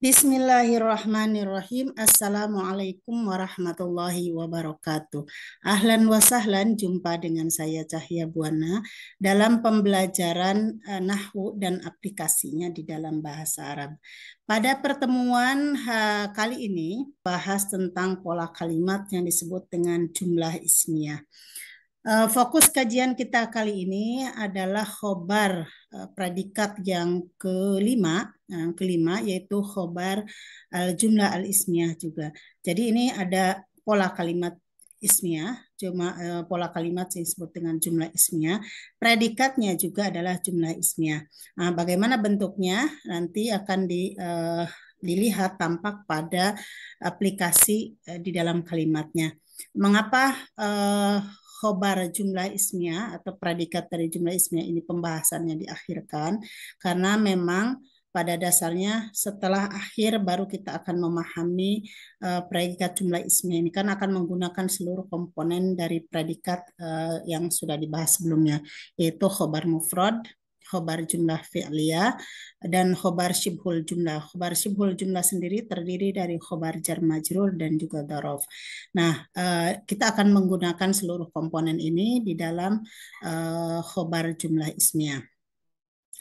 Bismillahirrahmanirrahim. Assalamualaikum warahmatullahi wabarakatuh. Ahlan wa sahlan, jumpa dengan saya Cahya Buana dalam pembelajaran Nahwu dan aplikasinya di dalam bahasa Arab. Pada pertemuan kali ini bahas tentang pola kalimat yang disebut dengan jumlah ismiyah. Fokus kajian kita kali ini adalah khobar predikat yang kelima yaitu khobar al-jumlah al-ismiyah juga. Jadi ini ada pola kalimat ismiyah, pola kalimat yang disebut dengan jumlah ismiyah. Predikatnya juga adalah jumlah ismiyah. Nah, bagaimana bentuknya nanti akan dilihat tampak pada aplikasi di dalam kalimatnya. Mengapa khobar jumlah ismiyah atau predikat dari jumlah ismiyah ini pembahasannya diakhirkan? Karena memang pada dasarnya setelah akhir baru kita akan memahami predikat jumlah ismiyah ini kan akan menggunakan seluruh komponen dari predikat yang sudah dibahas sebelumnya, yaitu khobar mufrad, khobar jumlah fi'liyah, dan khobar syibhul jumlah. Khobar syibhul jumlah sendiri terdiri dari khobar jar majrur dan juga dzaraf. Nah, kita akan menggunakan seluruh komponen ini di dalam khobar jumlah ismiyah.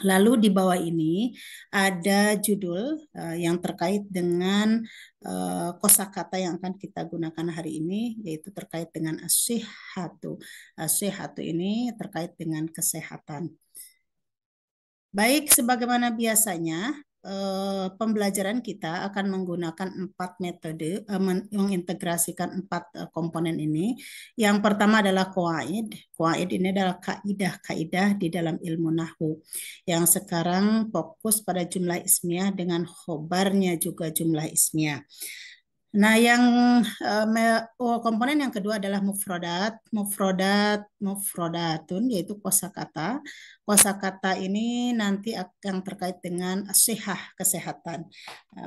Lalu di bawah ini ada judul yang terkait dengan kosakata yang akan kita gunakan hari ini, yaitu terkait dengan as-sihhatu. As-sihhatu ini terkait dengan kesehatan. Baik, sebagaimana biasanya, pembelajaran kita akan menggunakan 4 metode, mengintegrasikan 4 komponen ini. Yang pertama adalah qawaid. Qawaid ini adalah kaidah-kaidah di dalam ilmu nahwu. Yang sekarang fokus pada jumlah ismiyah dengan khobarnya juga jumlah ismiyah. Nah, komponen yang kedua adalah mufrodatun, yaitu kosakata. Kosakata ini nanti akan terkait dengan sihah, kesehatan.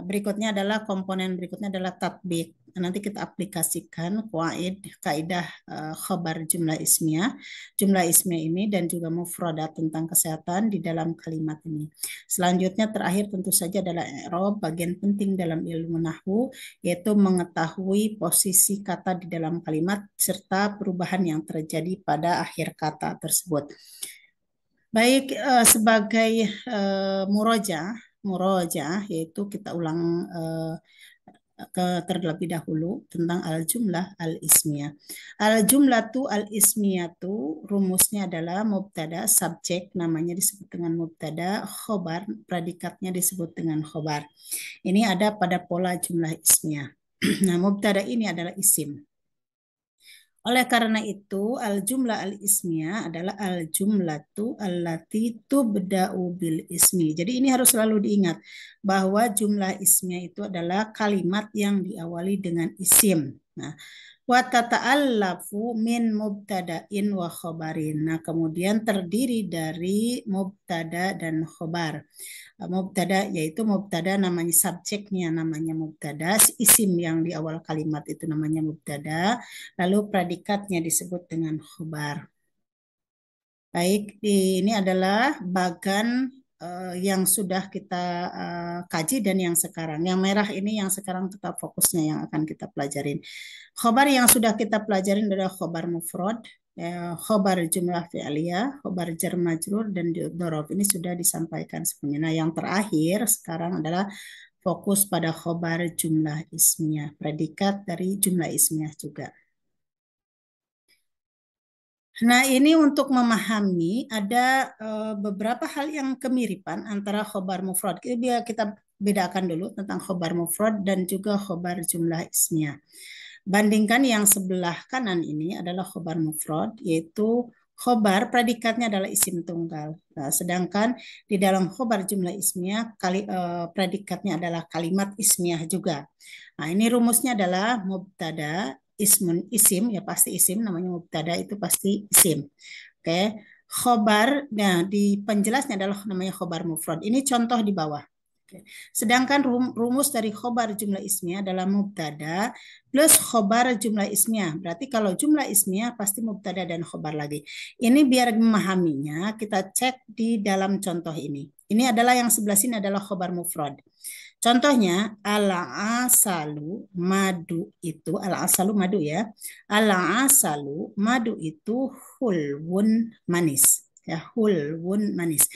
Berikutnya adalah komponen berikutnya adalah tatbik. Nanti kita aplikasikan kaidah khobar jumlah ismiyah. Jumlah ismiyah ini dan juga mufrodat tentang kesehatan di dalam kalimat ini. Selanjutnya terakhir tentu saja adalah i'rab, bagian penting dalam ilmu nahwu, yaitu mengetahui posisi kata di dalam kalimat serta perubahan yang terjadi pada akhir kata tersebut. Baik, sebagai muroja, yaitu kita ulang terlebih dahulu tentang al-jumlah al-ismiyah. Al-jumlatu al-ismiyatu rumusnya adalah mubtada, subjek namanya disebut dengan mubtada, khobar predikatnya disebut dengan khobar. Ini ada pada pola jumlah ismiyah. Nah, mubtada ini adalah isim. Oleh karena itu, al-jumlah al-ismiyah adalah al-jumlatu allati tubda'u bil ismi. Jadi ini harus selalu diingat bahwa jumlah ismiyah itu adalah kalimat yang diawali dengan isim. Nah, wa tata'allafu min mubtada'in wa khobarin. Nah, kemudian terdiri dari mubtada dan khobar. Mubtada yaitu mubtada namanya subjeknya namanya mubtada, isim yang di awal kalimat itu namanya mubtada, lalu predikatnya disebut dengan khobar. Baik, ini adalah bagan yang sudah kita kaji dan yang sekarang. Yang merah ini yang sekarang tetap fokusnya yang akan kita pelajarin. Khobar yang sudah kita pelajarin adalah khobar mufrad, khobar jumlah fi'liyah, khobar jar majrur, dan dzaraf. Ini sudah disampaikan sebelumnya. Nah, yang terakhir sekarang adalah fokus pada khobar jumlah ismiyah, predikat dari jumlah ismiyah juga. Nah, ini untuk memahami ada beberapa hal yang kemiripan antara khobar mufrad. Biar kita bedakan dulu tentang khobar mufrad dan juga khobar jumlah ismiyah. Bandingkan yang sebelah kanan ini adalah khobar mufrad, yaitu khobar predikatnya adalah isim tunggal. Nah, sedangkan di dalam khobar jumlah ismiyah predikatnya adalah kalimat ismiyah juga. Nah, ini rumusnya adalah mubtada isim, ya pasti isim, namanya mubtada itu pasti isim. Oke. Khobar, nah di penjelasnya adalah namanya khobar mufrad. Ini contoh di bawah. Oke. Sedangkan rumus dari khobar jumlah ismiyah adalah mubtada plus khobar jumlah ismiyah. Berarti kalau jumlah ismiyah pasti mubtada dan khobar lagi. Ini biar memahaminya kita cek di dalam contoh ini. Ini adalah yang sebelah sini adalah khobar mufrad. Contohnya al-asalu madu itu al-asalu madu ya. Al-asalu madu itu hulwun manis. Ya, hulwun manis.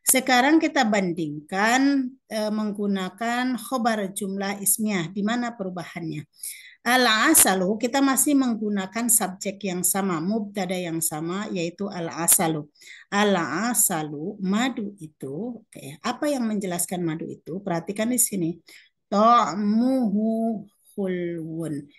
Sekarang kita bandingkan menggunakan khobar jumlah ismiyah. Di mana perubahannya? Al-asalu kita masih menggunakan subjek yang sama, mubtada yang sama yaitu al-asalu. Al-asalu madu itu, oke, apa yang menjelaskan madu itu? Perhatikan di sini. Ta'muhu hulwun.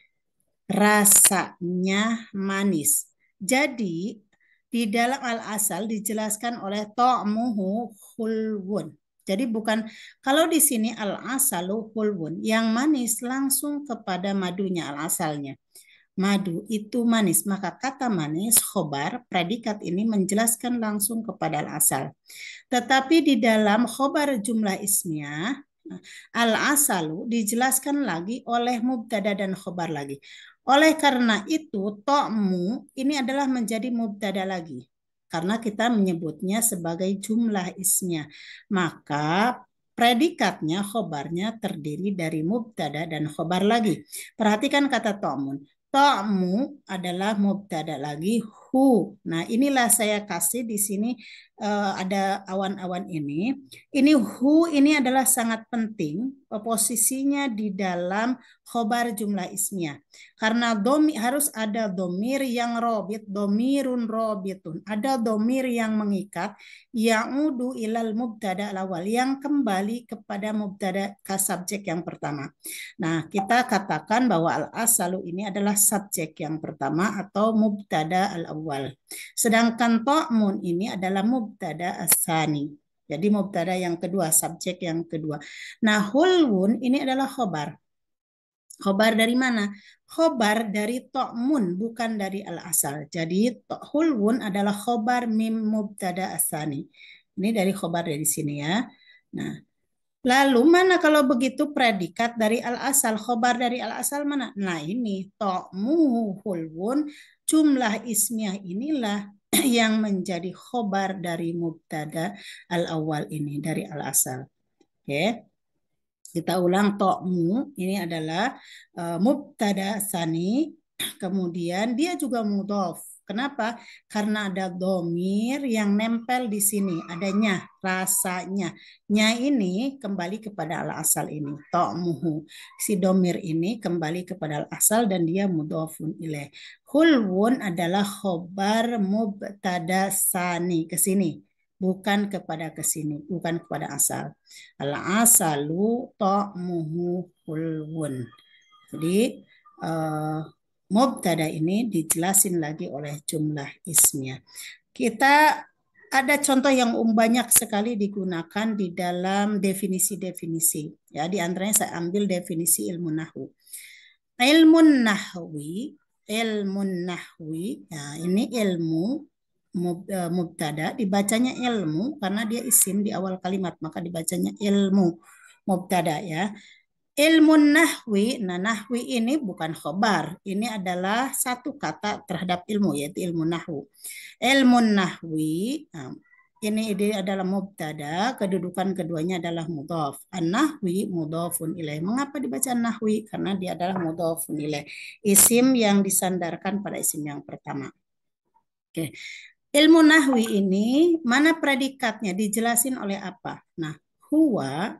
Rasanya manis. Jadi di dalam al-asal dijelaskan oleh ta'muhu hulwun. Jadi bukan kalau di sini al-asalu hulwun, yang manis langsung kepada madunya al-asalnya. Madu itu manis, maka kata manis khobar predikat ini menjelaskan langsung kepada al-asal. Tetapi di dalam khobar jumlah ismiyah al-asalu dijelaskan lagi oleh mubtada dan khobar lagi. Oleh karena itu to'mu ini adalah menjadi mubtada lagi. Karena kita menyebutnya sebagai jumlah ismiyah. Maka predikatnya, khobarnya terdiri dari mubtada dan khobar lagi. Perhatikan kata to'mun. To'mu adalah mubtada lagi hu. Nah, inilah saya kasih di sini ada awan-awan ini. Ini hu ini adalah sangat penting posisinya di dalam khobar jumlah ismiyah. Karena harus ada domir yang robit, domirun robitun. Ada domir yang mengikat, yang udu ilal mubtada awal, yang kembali kepada mubtada subjek yang pertama. Nah, kita katakan bahwa al-asalu ini adalah subjek yang pertama atau mubtada al-awwal. Sedangkan to'mun ini adalah mubtada as-sani. Jadi mubtada yang kedua, subjek yang kedua. Nah, hulwun ini adalah khobar. Khobar dari mana? Khobar dari to'mun, bukan dari al-asal. Jadi hulwun adalah khobar mim mubtada as-sani. Ini dari khobar dari sini ya. Nah, lalu mana kalau begitu predikat dari al-asal, khobar dari al-asal mana? Nah ini to'muhu hulwun, jumlah ismiyah inilah yang menjadi khobar dari mubtada al-awwal ini, dari al-asal. Oke. Kita ulang to'mu, ini adalah mubtada sani, kemudian dia juga mudhof. Kenapa? Karena ada domir yang nempel di sini. Adanya rasanya. Nya ini kembali kepada al-asal ini. To'muhu. Si domir ini kembali kepada al-asal dan dia mudhofun ilaih. Hulwun adalah khobar mubtada sani. Ke sini. Bukan kepada ke sini. Bukan kepada asal. Al-asalu ta'muhu hulwun. Jadi mubtada ini dijelasin lagi oleh jumlah ismiyah. Kita ada contoh yang banyak sekali digunakan di dalam definisi-definisi. Ya, di antaranya saya ambil definisi ilmu nahwu. Ilmun nahwi, ya, ini ilmu mubtada dibacanya ilmu karena dia isim di awal kalimat maka dibacanya ilmu mubtada ya. Ilmu nahwi, nah nahwi ini bukan khobar, ini adalah satu kata terhadap ilmu yaitu ilmu nahwu. Ilmu nahwi, nah, ini adalah mubtada, kedudukan keduanya adalah mudhaf. An-nahwi mudhafun ilaih. Mengapa dibaca nahwi? Karena dia adalah mudhafun ilaih. Isim yang disandarkan pada isim yang pertama. Oke. Ilmu nahwi ini mana predikatnya? Dijelasin oleh apa? Nah, huwa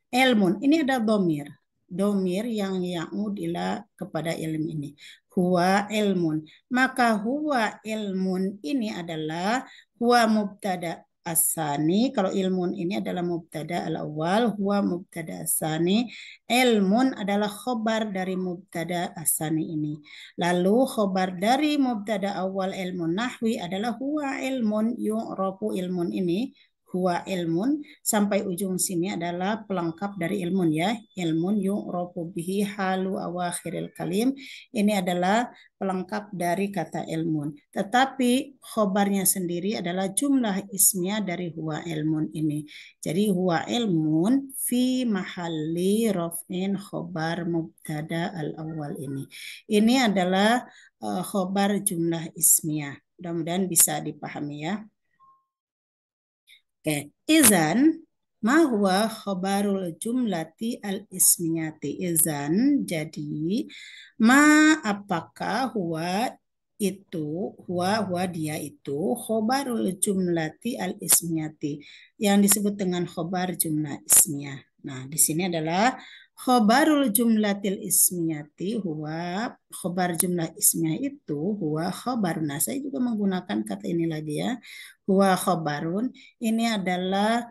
ilmun. Ini ada domir. Domir yang ya'ud ila kepada ilmu ini. Huwa ilmun. Maka huwa ilmun ini adalah huwa mubtada asani. Kalau ilmun ini adalah mubtada al-awwal. Huwa mubtada asani. Ilmun adalah khobar dari mubtada asani ini. Lalu khobar dari mubtada awal ilmun nahwi adalah huwa ilmun yu'rafu ilmun ini. Huwa ilmun sampai ujung sini adalah pelengkap dari ilmun ya. Ilmun yu'rafu bihi halu awakhiril kalim. Ini adalah pelengkap dari kata ilmun. Tetapi khobarnya sendiri adalah jumlah ismiyah dari huwa ilmun ini. Jadi huwa ilmun fi mahalli raf'in khobar mubtada al-awwal ini. Ini adalah khobar jumlah ismiyah. Mudah-mudahan bisa dipahami ya. Oke, izan ma huwa khobarul jumlati al-ismiyati. Izan, jadi ma apakah huwa itu, huwa dia itu khobarul jumlati al-ismiyati yang disebut dengan khobar jumlah ismiyah. Nah, di sini adalah khobarul jumlatil ismiyati, huwa khobar jumlah ismiyah itu huwa khobar. Nah, saya juga menggunakan kata ini lagi ya. Huwa khobarun, ini adalah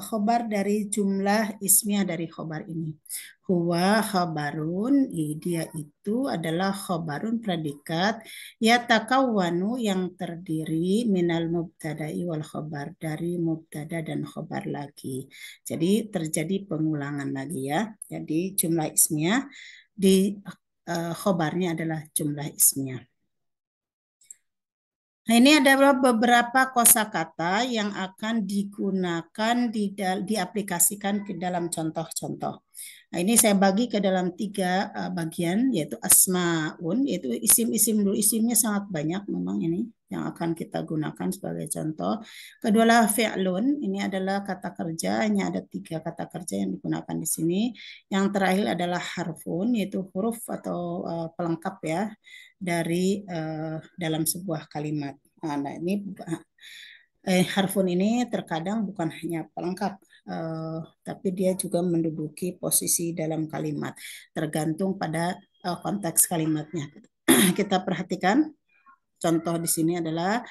khobar dari jumlah ismiyah dari khobar ini. Huwa khobarun, dia itu adalah khobarun predikat yatakawwanu yang terdiri minal mubtada'i wal khobar, dari mubtada dan khobar lagi. Jadi terjadi pengulangan lagi ya. Jadi jumlah ismiyah di khobarnya adalah jumlah ismiyah. Nah, ini adalah beberapa kosakata yang akan digunakan diaplikasikan ke dalam contoh-contoh. Nah, ini saya bagi ke dalam 3 bagian, yaitu asmaun, yaitu isim-isim dulu. Isimnya sangat banyak memang ini yang akan kita gunakan sebagai contoh. Kedua adalah fi'lun, ini adalah kata kerja, hanya ada 3 kata kerja yang digunakan di sini. Yang terakhir adalah harfun, yaitu huruf atau pelengkap ya dari dalam sebuah kalimat. Nah, ini harfun ini terkadang bukan hanya pelengkap, tapi dia juga menduduki posisi dalam kalimat, tergantung pada konteks kalimatnya. Kita perhatikan contoh di sini adalah,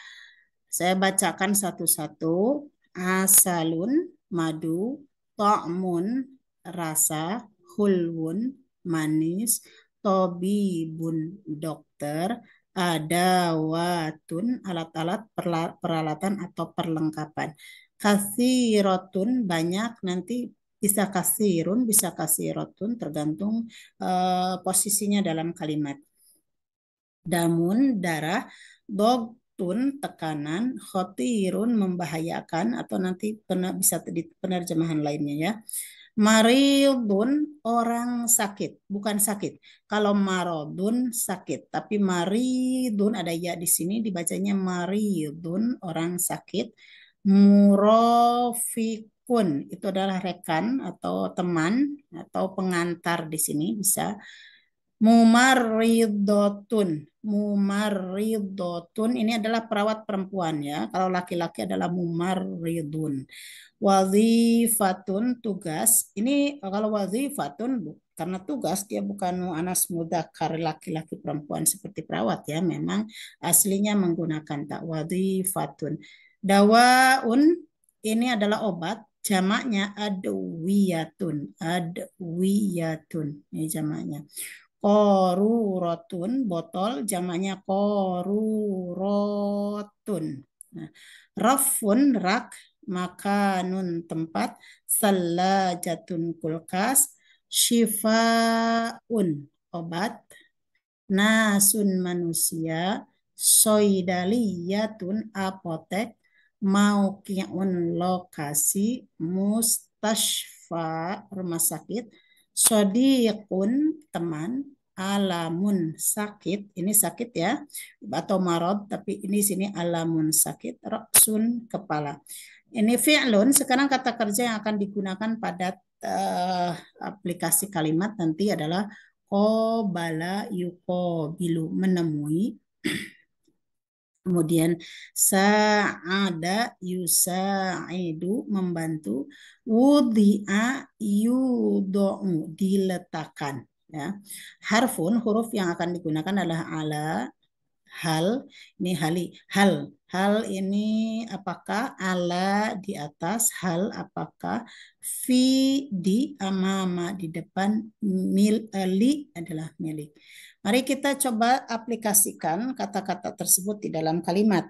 saya bacakan satu-satu. Asalun, madu, ta'mun, rasa, hulwun, manis, tobibun, dokter, adawatun, alat-alat peralatan atau perlengkapan. Kasirotun, banyak, nanti bisa kasirun, bisa kasirotun, tergantung posisinya dalam kalimat. Damun, darah, dogtun, tekanan, khotirun, membahayakan, atau nanti bisa di penerjemahan lainnya ya. Maridun, orang sakit, bukan sakit. Kalau marodun sakit, tapi maridun ada ya di sini, dibacanya maridun, orang sakit. Murofikun, itu adalah rekan atau teman atau pengantar di sini bisa. Mumarridotun, mumarridotun ini adalah perawat perempuan ya. Kalau laki-laki adalah mumarridun. Wazifatun, tugas. Ini kalau wazifatun karena tugas dia bukan muannas mudzakkar, laki-laki perempuan seperti perawat ya. Memang aslinya menggunakan tak, wazifatun. Dawaun ini adalah obat. Jamaknya adwiyatun, adwiyatun. Ini jamaknya. Korurotun, botol, jamaknya korurotun. Nah, rafun, rak, makanun, tempat, salajatun, kulkas, shifaun, obat, nasun, manusia, soidaliyatun, apotek, mauqi'un, lokasi, mustashfa, rumah sakit, sodiqun, teman, alamun, sakit, ini sakit ya, atau marad, tapi ini sini alamun, sakit, roksun, kepala. Ini fi'lun, sekarang kata kerja yang akan digunakan pada aplikasi kalimat nanti adalah qobala yuqobilu, menemui. Kemudian sa'ada yusa'idu, membantu. Wudi'a yudo'u, diletakkan. Ya. Harfun, huruf yang akan digunakan adalah ala, hal, ini hal ini apakah, ala di atas, hal apakah, fi di, amama di depan, li adalah milik. Mari kita coba aplikasikan kata-kata tersebut di dalam kalimat.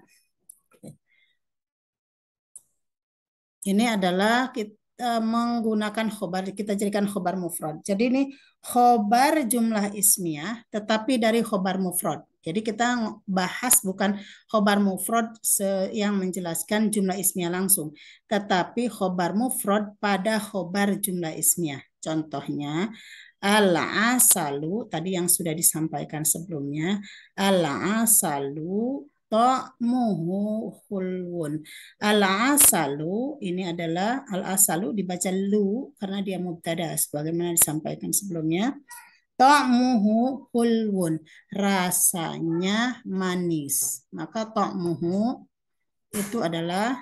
Ini adalah kita menggunakan khobar, kita jadikan khobar mufrad. Jadi ini khobar jumlah ismiyah, tetapi dari khobar mufrad. Jadi kita bahas bukan khobar mufrad yang menjelaskan jumlah ismiyah langsung, tetapi khobar mufrad pada khobar jumlah ismiyah. Contohnya, al-asalu, tadi yang sudah disampaikan sebelumnya, al-asalu ta'muhu hulwun. Al-asalu ini adalah al-asalu dibaca lu karena dia mubtada sebagaimana disampaikan sebelumnya. Ta'muhu hulwun, rasanya manis. Maka ta'muhu itu adalah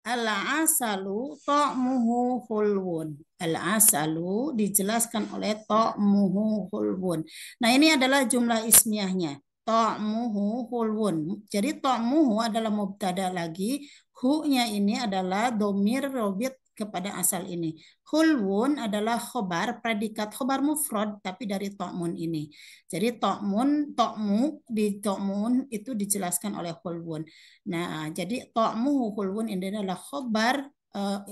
al-asalu ta'muhu hulwun. Al-asalu dijelaskan oleh ta'muhu hulwun. Nah, ini adalah jumlah ismiyahnya. Ta'muhu hulwun. Jadi ta'muhu adalah mubtada lagi. Hu-nya ini adalah domir robit kepada asal ini. Hulwun adalah khobar, predikat khobar mufrad, tapi dari ta'mun ini. Jadi ta'mu di ta'mun itu dijelaskan oleh hulwun. Nah, jadi ta'mu hulwun ini adalah khobar,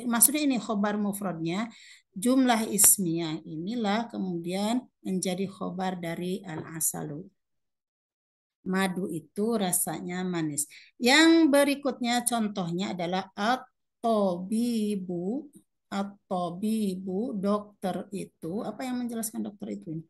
maksudnya ini khobar mufradnya, jumlah ismiyah inilah kemudian menjadi khobar dari al-asalu. Madu itu rasanya manis. Yang berikutnya contohnya adalah at-tabibu. At-tabibu, dokter itu. Apa yang menjelaskan dokter itu?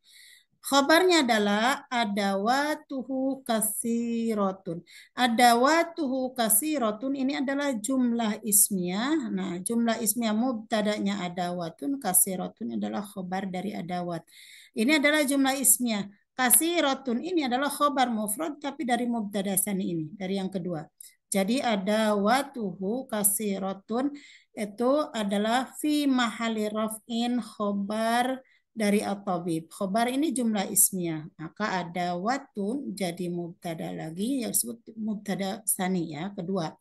Khabarnya adalah adawatuhu kasirotun. Adawatuhu kasirotun ini adalah jumlah ismiyah. Nah, jumlah ismiyah mubtadanya adawatun, kasirotun adalah khabar dari adawat. Ini adalah jumlah ismiyah. Kasirotun ini adalah khabar mufrad tapi dari mubtada sani ini, dari yang kedua. Jadi adawatuhu kasirotun itu adalah fi mahali raf'in khabar dari at-tabib. Khobar ini jumlah ismiyah. Maka ada watun jadi mubtada lagi yang disebut mubtada sani ya, kedua.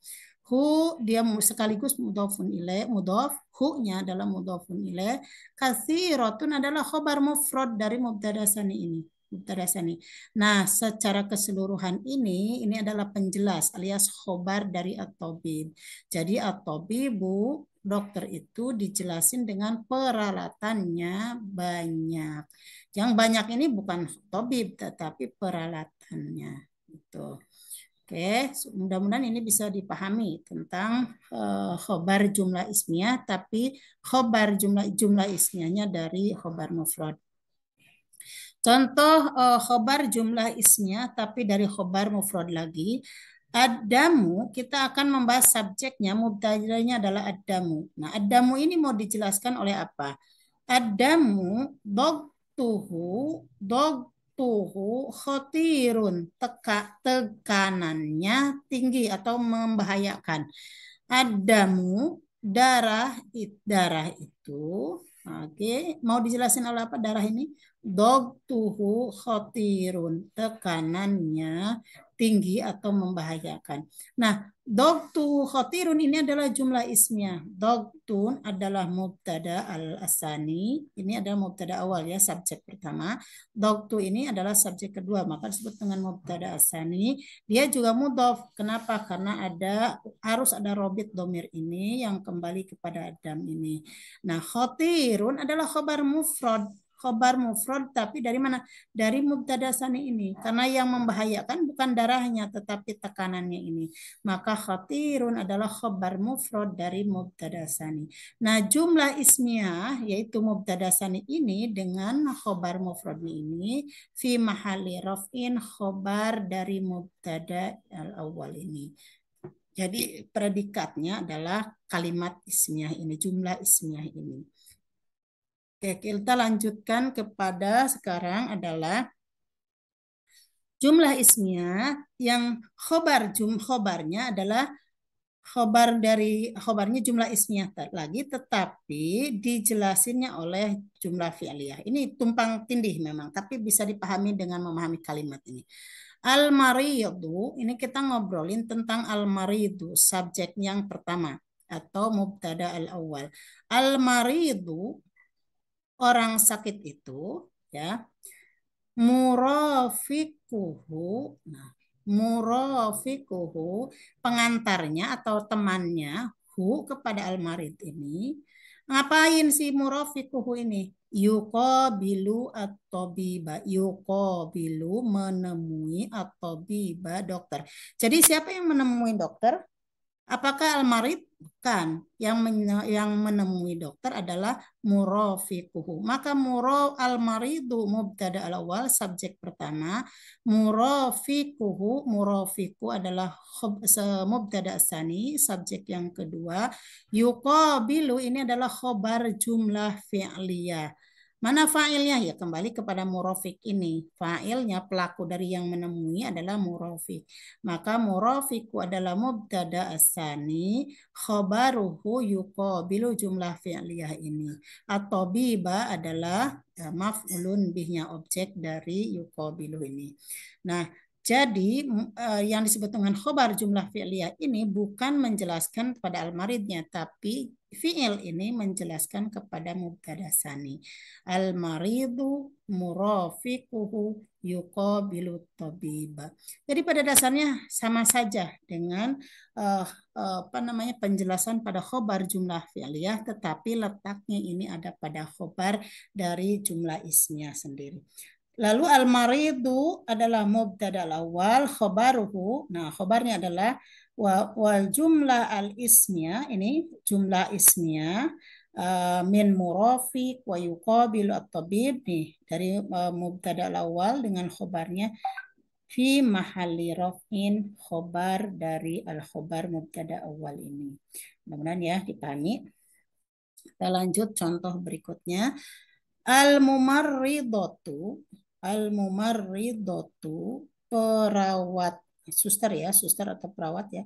Hu dia sekaligus mudhofun ilaih, mudhof, hu-nya adalah mudhofun ilaih. Katsiratun adalah khobar mufrad dari mubtada sani ini. Mubtada sani. Nah, secara keseluruhan ini adalah penjelas alias khobar dari at-tabib. Jadi at-tabibu dokter itu dijelasin dengan peralatannya banyak. Yang banyak ini bukan tabib tetapi peralatannya. Gitu. Oke, mudah-mudahan ini bisa dipahami tentang khobar jumlah ismiyah, tapi khobar jumlah ismiyahnya dari khobar mufrad. Contoh khobar jumlah ismiyah tapi dari khobar mufrad lagi. Adamu, kita akan membahas subjeknya, mubtadanya adalah adamu. Nah, adamu ini mau dijelaskan oleh apa? Adamu, dogtuhu, khotirun, tekanannya tinggi atau membahayakan. Adamu, darah itu, oke, mau dijelasin oleh apa darah ini? Dogtuhu khotirun, tekanannya tinggi atau membahayakan. Nah, dogtu khotirun ini adalah jumlah ismiyah. Dogtun adalah mubtada al-asani. Ini adalah mubtada awal ya, subjek pertama. Dogtu ini adalah subjek kedua, maka disebut dengan mubtada asani. Dia juga mudhof. Kenapa? Karena harus ada robit domir ini yang kembali kepada adam ini. Nah, khotirun adalah khobar mufrad. Khobar mufrad tapi dari mana? Dari mubtada sani ini. Karena yang membahayakan bukan darahnya tetapi tekanannya ini. Maka khatirun adalah khobar mufrad dari mubtada sani. Nah, jumlah ismiyah yaitu mubtada sani ini dengan khobar mufrad ini fi mahali raf'in khobar dari mubtada al-awwal ini. Jadi predikatnya adalah kalimat ismiyah ini, jumlah ismiyah ini. Oke, kita lanjutkan kepada sekarang adalah jumlah ismiyah yang khobarnya adalah khobarnya jumlah ismiyah lagi tetapi dijelasinnya oleh jumlah fi'liyah. Ini tumpang tindih memang, tapi bisa dipahami dengan memahami kalimat ini. Al-maridu, ini kita ngobrolin tentang al-maridu, subjek yang pertama atau mubtada al-awwal. Al-maridu, orang sakit itu ya, murafikuhu, nah, murafikuhu pengantarnya atau temannya hu kepada al-marid ini. Ngapain si murafikuhu ini? Yuqabilu at-tabiba, yuqabilu menemui at-tabiba dokter. Jadi siapa yang menemui dokter? Apakah al-marid? Bukan, yang menemui dokter adalah murafiquhu. Maka al-maridu mubtada al-awal, subjek pertama. Murafiqu adalah mubtada asani, subjek yang kedua. Yuqabilu ini adalah khobar jumlah fi'liyah. Mana fa'ilnya? Ya kembali kepada murafik ini. Fa'ilnya, pelaku dari yang menemui adalah murafik. Maka murafiku adalah mubtada asani, khobaruhu yuqabilu jumlah fi'liyah ini. Atau biba adalah maf'ulun bihnya, objek dari yuqabilu ini. Nah, jadi yang disebut dengan khobar jumlah fi'liyah ini bukan menjelaskan kepada al-maridnya, tapi fi'il ini menjelaskan kepada mubtada sani. Al-maridu murafiquhu yuqabilu tabiba. Jadi pada dasarnya sama saja dengan penjelasan pada khobar jumlah fi'liyah, tetapi letaknya ini ada pada khobar dari jumlah ismiyah sendiri. Lalu al-maridu adalah mubtada al-awwal, khobaruhu. Nah, khobarnya adalah wal jumlah al-ismiyah, ini jumlah ismiyah min murafiq wa yuqabilu at-tabib nih, dari mubtada al-awwal dengan khobarnya fi mahalli raf'in, khobar dari al-khobar mubtada awal ini. Mudah-mudahan ya dipahami. Kita lanjut contoh berikutnya. Al-mumarridatu, perawat, suster ya, suster atau perawat ya.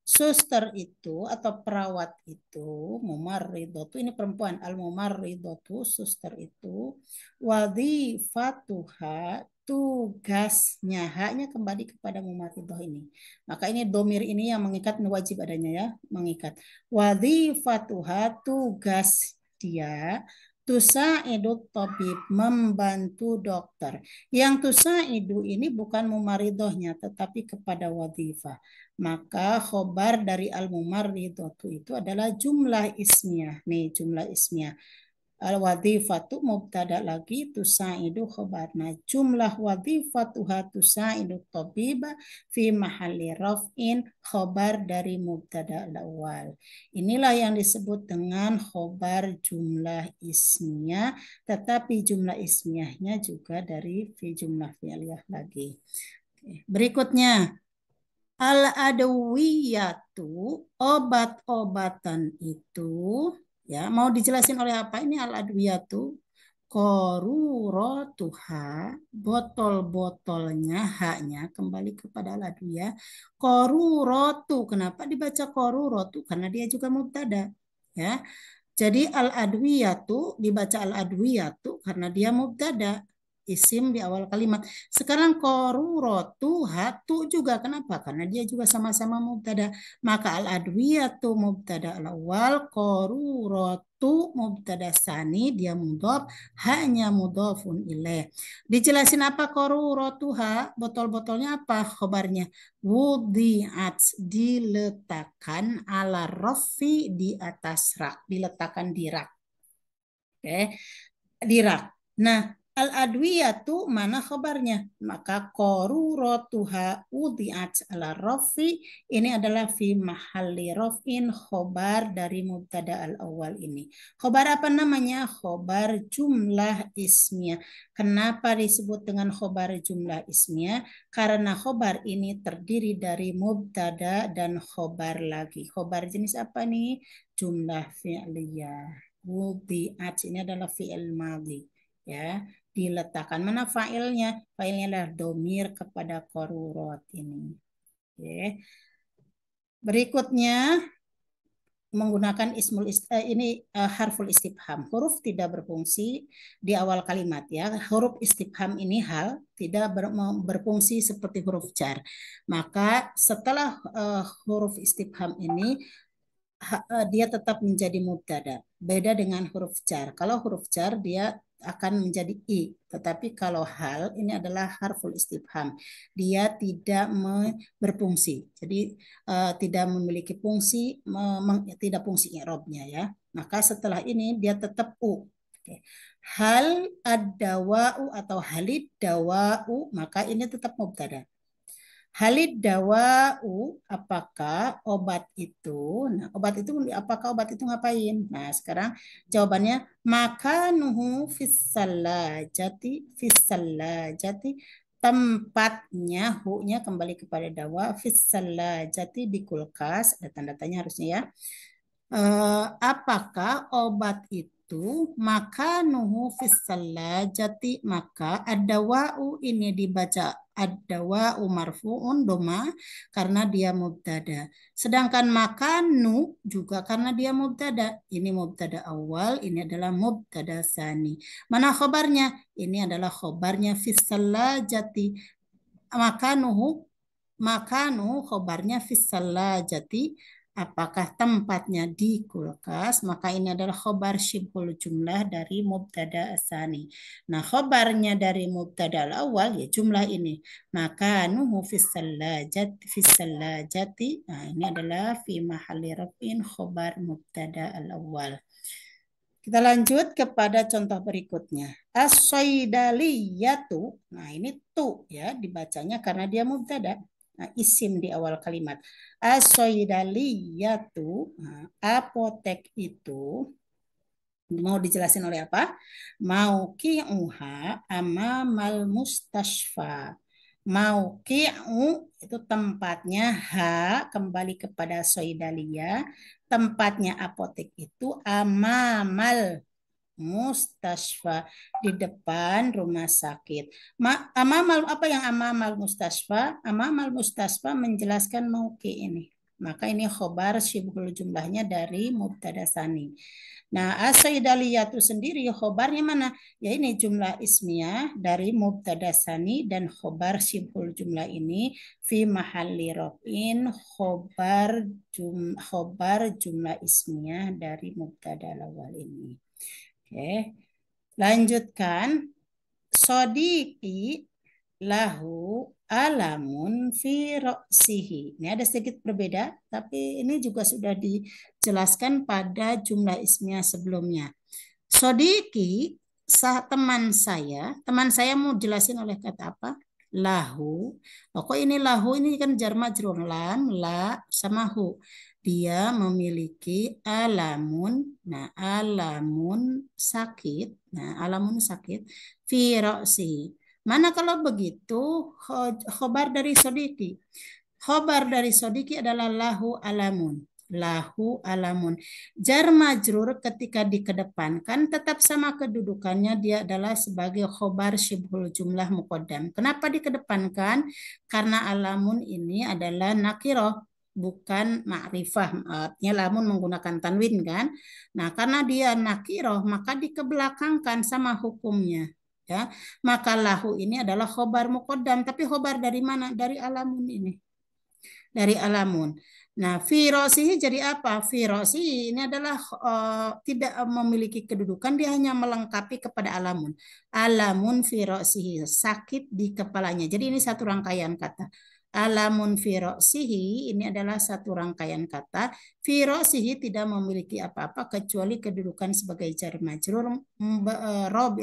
Suster itu atau perawat itu, mumarridatu ini perempuan, al-mumarridatu suster itu, wadhifatuha tugasnya, haknya kembali kepada mumarridah ini. Maka ini domir ini yang mengikat, wajib adanya ya, mengikat. Wadhifatuha tugas dia, tusaidu tabib membantu dokter. Yang tusaidu ini bukan mumaridhohnya tetapi kepada wadhifah. Maka khobar dari al-mumarridhatu itu adalah jumlah ismiyah. Nih jumlah ismiyah. Al-wadhifatu mubtada lagi, tusaidu khobarna. Jumlah wadhifatuha tusaidu tabiba fi mahalli raf'in, khobar dari mubtada al-awwal. Inilah yang disebut dengan khobar jumlah ismiyah, tetapi jumlah ismiyahnya juga dari fi jumlah fi'liyah lagi. Berikutnya, al-adawiyatu, obat-obatan itu, ya mau dijelasin oleh apa ini al-adwiyatu? Koruratuha, botol-botolnya, haknya kembali kepada al-adwiyah. Koruratu, kenapa dibaca koruratu? Karena dia juga mubtada, ya. Jadi al-adwiyatu dibaca al-adwiyatu karena dia mubtada, isim di awal kalimat. Sekarang koruratu hatu juga, kenapa? Karena dia juga sama-sama mubtada. Maka al-adwiyatu mubtada al-awwal, koruratu mubtada sani, dia mudhof, hanya mudhofun ilaih. Dijelasin apa koruratuha, botol-botolnya apa khobarnya? Wudi'at, diletakkan, ala rafi, di atas rak, diletakkan di rak. Oke, di rak. Nah, al-adwiyatu mana khabarnya? Maka qaruratuha udi'at ala rafi, ini adalah fi mahalli raf'in, khobar dari mubtada al-awwal ini. Khobar apa namanya? Khobar jumlah ismiyah. Kenapa disebut dengan khobar jumlah ismiyah? Karena khobar ini terdiri dari mubtada dan khobar lagi. Khobar jenis apa nih? Jumlah fi'liyah. Wudi'at ini adalah fi'il madhi, ya, diletakkan. Mana fa'ilnya? Fa'ilnya adalah domir kepada qarurat ini. Oke. Berikutnya menggunakan harful istifham. Huruf tidak berfungsi di awal kalimat ya. Huruf istifham ini hal tidak berfungsi seperti huruf jar. Maka setelah huruf istifham ini dia tetap menjadi mubtada. Beda dengan huruf jar. Kalau huruf jar dia akan menjadi i, tetapi kalau hal ini adalah harful istifham. Dia tidak berfungsi. Jadi tidak memiliki fungsi, tidak fungsi i'rabnya ya. Maka setelah ini dia tetap u. Oke. Hal ad-dawa'u atau halid dawa'u, maka ini tetap mubtada. Halid dawa'u, apakah obat itu? Nah, obat itu apakah obat itu ngapain? Nah, sekarang jawabannya makanuhu fis-salajati tempatnya, hu-nya kembali kepada dawa, fis-salajati di kulkas, ada tanda tanya harusnya ya. Apakah obat itu makanuhu fis-salajati, maka ad-dawa'u ini dibaca ad-dawa'u marfu'un doma karena dia mubtada. Sedangkan makanu juga karena dia mubtada. Ini mubtada awal, ini adalah mubtada sani. Mana khobarnya? Ini adalah khobarnya fis-salajati. Makanuhu, makanu khobarnya fis-salajati. Apakah tempatnya di kulkas? Maka ini adalah khobar syibhul jumlah dari mubtada asani. Nah, khobarnya dari mubtada awal ya jumlah ini. Maka nuhu fis-salajati. Nah, ini adalah fi mahalli rafin khobar mubtada al-awwal. Kita lanjut kepada contoh berikutnya. As-saydaliyatu. Nah, ini tu ya dibacanya karena dia mubtada. Nah, isim di awal kalimat. As-saydaliyatu. Nah, apotek itu mau dijelasin oleh apa? Mauqi'uha amamal mustashfa. Mauqi'u itu tempatnya, ha kembali kepada soidalia. Tempatnya apotek itu amamal mustashfa, di depan rumah sakit. Amamal, apa yang amamal mustashfa? Amamal mustashfa menjelaskan mauqi ini. Maka ini khobar syibhul jumlahnya dari mubtada sani. Nah, as-saydaliyatu sendiri khobarnya mana? Ya ini jumlah ismiyah dari mubtada sani dan khobar syibhul jumlah ini fi mahalli raf'in khobar jumlah ismiyah dari mubtada awal ini. Oke. Lanjutkan. Sodiki lahu alamun fi roksihi. Ini ada sedikit berbeda, tapi ini juga sudah dijelaskan pada jumlah ismiyah sebelumnya. Sodiki, teman saya mau jelasin oleh kata apa? Lahu. Oh, kok ini lahu, ini kan jar majrur, lam, la, sama hu. Dia memiliki alamun, nah alamun sakit, nah alamun sakit, fi roksi. Mana kalau begitu khobar dari sodiki? Khobar dari sodiki adalah lahu alamun. Lahu alamun. Jar majrur ketika dikedepankan tetap sama kedudukannya, dia adalah sebagai khobar syibhul jumlah muqaddam. Kenapa dikedepankan? Karena alamun ini adalah nakiroh, bukan ma'rifah. Artinya lamun menggunakan tanwin kan. Nah, karena dia nakiroh maka dikebelakangkan sama hukumnya. Ya, maka lahu ini adalah khobar muqaddam, tapi khobar dari mana? Dari alamun ini. Dari alamun. Nah, firosihi jadi apa? Firosi ini adalah tidak memiliki kedudukan, dia hanya melengkapi kepada alamun. Alamun firosihi, sakit di kepalanya. Jadi ini satu rangkaian kata. Alamun firosihi ini adalah satu rangkaian kata. Firosihi tidak memiliki apa-apa kecuali kedudukan sebagai jar majrur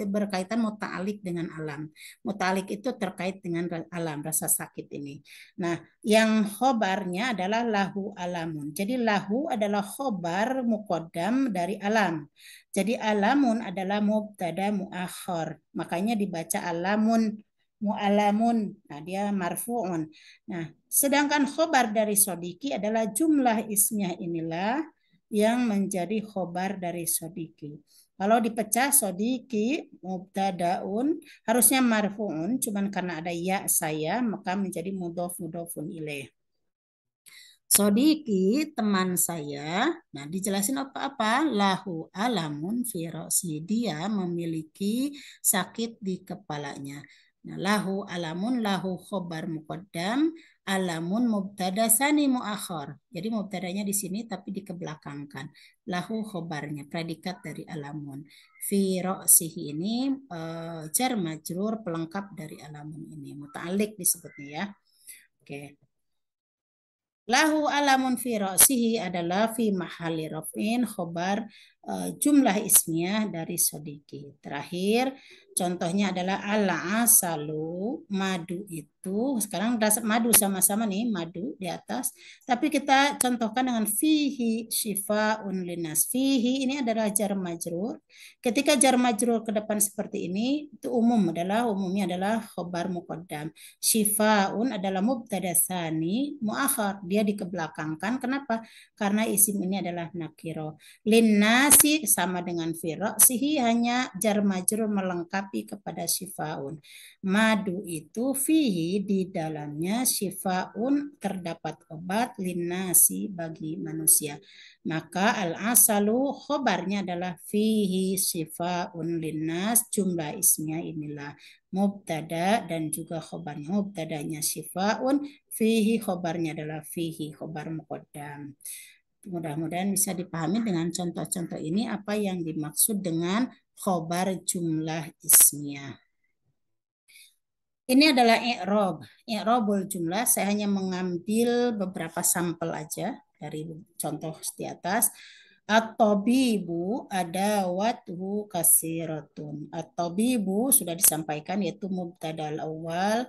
berkaitan muta'alik dengan alam. Muta'alik itu terkait dengan alam, rasa sakit ini. Nah, yang khobarnya adalah lahu alamun. Jadi lahu adalah khobar muqaddam dari alam. Jadi alamun adalah mubtada muakhar. Makanya dibaca alamun, mu'alamun. Nah, dia marfu'un. Nah, sedangkan khobar dari sodiki adalah jumlah ismiyah inilah yang menjadi khobar dari sodiki. Kalau dipecah sodiki mubtadaun harusnya marfu'un, cuman karena ada ya saya maka menjadi mudhof mudhofun ilaih. Sodiki teman saya. Nah, dijelasin apa-apa? Lahu alamun firosi, dia memiliki sakit di kepalanya. Nah, lahu alamun, lahu khobar muqaddam, alamun mubtada sani muakhar. Jadi mubtadanya di sini tapi dikebelakangkan. Lahu khobarnya predikat dari alamun. Fi ro'sihi ini jar majrur pelengkap dari alamun ini. Muta'alik disebutnya ya. Oke. Lahu alamun fi ro'sihi adalah fi mahali raf'in khobar jumlah ismiyah dari sodiki. Terakhir, contohnya adalah al-asalu, madu itu. Sekarang madu sama-sama nih, madu di atas. Tapi kita contohkan dengan fihi syifa'un linnas. Fihi ini adalah jar majrur. Ketika jar majrur ke depan seperti ini, itu umumnya adalah khobar muqaddam. Syifa'un adalah mubtada tsani, muakhar, dia dikebelakangkan. Kenapa? Karena isim ini adalah nakiro. Linnasi sama dengan sihi, hanya jar majrur melengkapi kepada syifaun. Madu itu fihi, di dalamnya syifaun, terdapat obat, linnasi, bagi manusia. Maka al-asalu khobarnya adalah fihi syifaun linnas, jumlah ismnya inilah mubtada dan juga khobarnya. Mubtadanya syifaun, fihi khobarnya adalah fihi, khobar muqaddam. Mudah-mudahan bisa dipahami dengan contoh-contoh ini apa yang dimaksud dengan khobar jumlah ismiyah. Ini adalah i'rob. I'robul jumlah, saya hanya mengambil beberapa sampel aja dari contoh di atas. At-tabibu adawatuhu kasiratun. At-tabibu sudah disampaikan, yaitu mubtada al-awwal.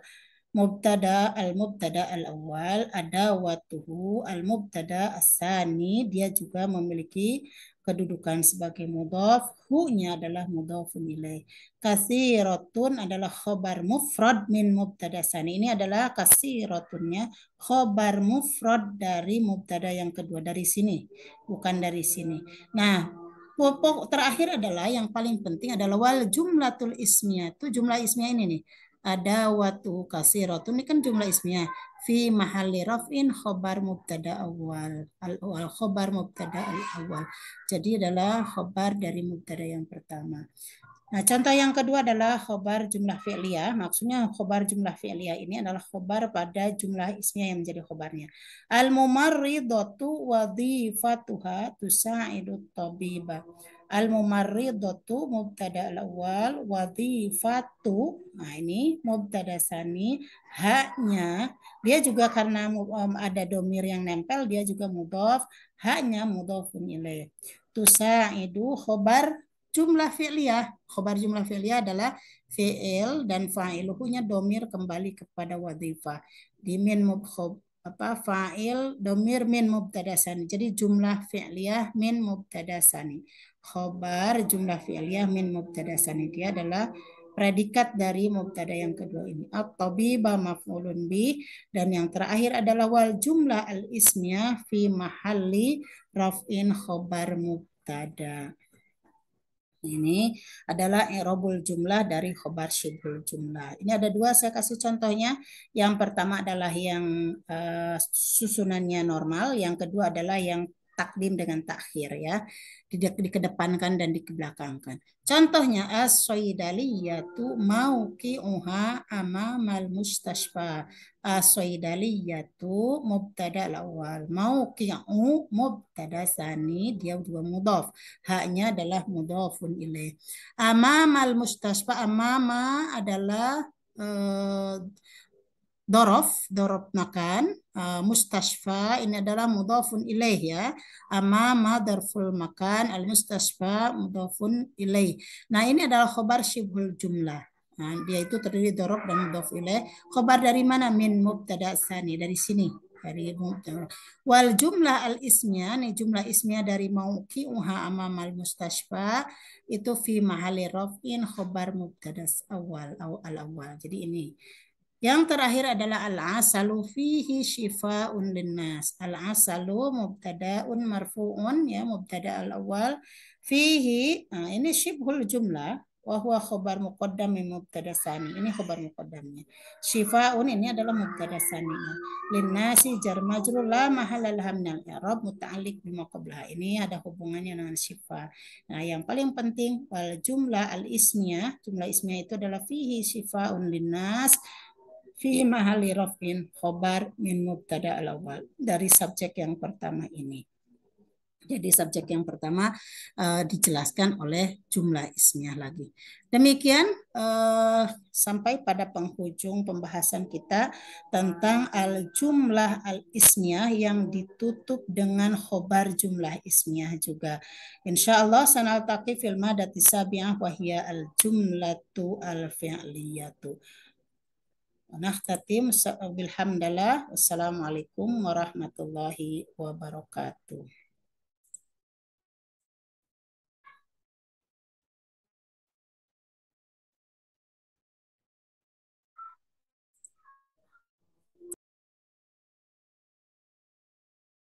Mubtada al-awwal, adawatuhu al-mubtada as-sani, dia juga memiliki kedudukan sebagai mudhaf, hu-nya adalah mudhafun ilaih. Katsiratun adalah khobar mufrad min mubtada sani. Ini adalah katsiratunnya khobar mufrad dari mubtada yang kedua, dari sini, bukan dari sini. Nah, pokok terakhir adalah yang paling penting adalah wal jumlatul ismiyah. Itu jumlah ismiyah ini nih. Ada watu kasiratun, ini kan jumlah ismiyah. Fi mahalli raf'in khobar mubtada awal. Al khobar mubtada al awal. Jadi adalah khobar dari mubtada yang pertama. Nah, contoh yang kedua adalah khobar jumlah fi'liyah. Maksudnya khobar jumlah fi'liyah ini adalah khobar pada jumlah ismiyah yang menjadi khobarnya. Al-mumarridatu wadhifatuha tusa'idut tabibah. Al-mumarridatu mubtada al-awwal, wadhifatu, nah ini mubtada sani, haknya, dia juga karena ada domir yang nempel, dia juga mudhaf, haknya mudhafun ilaih. Tusa'idu khobar jumlah fi'liyah. Khobar jumlah fi'liyah adalah fi'il dan fa'iluhunya domir kembali kepada wadhifah. Di min fa'il domir min mubtada sani. Jadi jumlah fi'liyah min mubtada sani. Khobar jumlah fi'liyah min mubtada sani, dia adalah predikat dari mubtada yang kedua ini. At-tabiba maf'ulun bi, dan yang terakhir adalah wal jumlah al-ismiyah fi mahalli raf'in khobar mubtada. Ini adalah i'rabul jumlah dari khobar syibhul jumlah. Ini ada dua, saya kasih contohnya. Yang pertama adalah yang susunannya normal, yang kedua adalah yang takdim dengan takhir, ya, dikedepankan dan dikebelakangkan. Contohnya as-saydaliyatu mauqi'uha amamal mustashfa. As-saydaliyatu mubtada al-awwal, mauqi'u mubtada sani, dia juga mudhaf, haknya adalah mudhafun ilaih. Amamal mustashfa, amama adalah dorof makan. Mustashfa ini adalah mudhafun ilaih, ya. Amama darful makan, al mustashfa mudhafun ilaih. Nah, ini adalah khobar syibhul jumlah. Nah, dia itu terdiri dorof dan mudhaf ilaih. Khobar dari mana? Min mubtada tsani, dari sini, dari mubtada. Wal jumlah al ismiyah, nih jumlah ismiyah dari mauqi'uha amamal mustashfa, itu fi mahali raf'in khobar mubtada awal al awal. Jadi ini. Yang terakhir adalah al-asalu fihi syifa'un linnas. Al-asalu mubtada'un marfu'un, ya, mubtada al-awwal. Fihi, nah ini syibhul jumlah, wa huwa khobar muqaddam min mubtada sani. Ini khobar muqaddamnya. Syifa'un ini adalah mubtada saninya. Linnasi jar majrur la mahalla laha minal i'rab muta'alliq bima qablaha. Ini ada hubungannya dengan syifa. Nah, yang paling penting wal jumlah al-ismiyah, jumlah ismiyah itu adalah fihi syifa'un linnas fi mahali rafin khobar min mubtada al-awwal, dari subjek yang pertama ini. Jadi subjek yang pertama dijelaskan oleh jumlah ismiyah lagi. Demikian sampai pada penghujung pembahasan kita tentang al-jumlah al-ismiyah yang ditutup dengan khobar jumlah ismiyah juga. Insya Allah sanaltaqi fil madati sabi'ah wa hiya al-jumlatu al-fi'liyatu. Nakhtatim bilhamdalillah. Wassalamualaikum warahmatullahi wabarakatuh.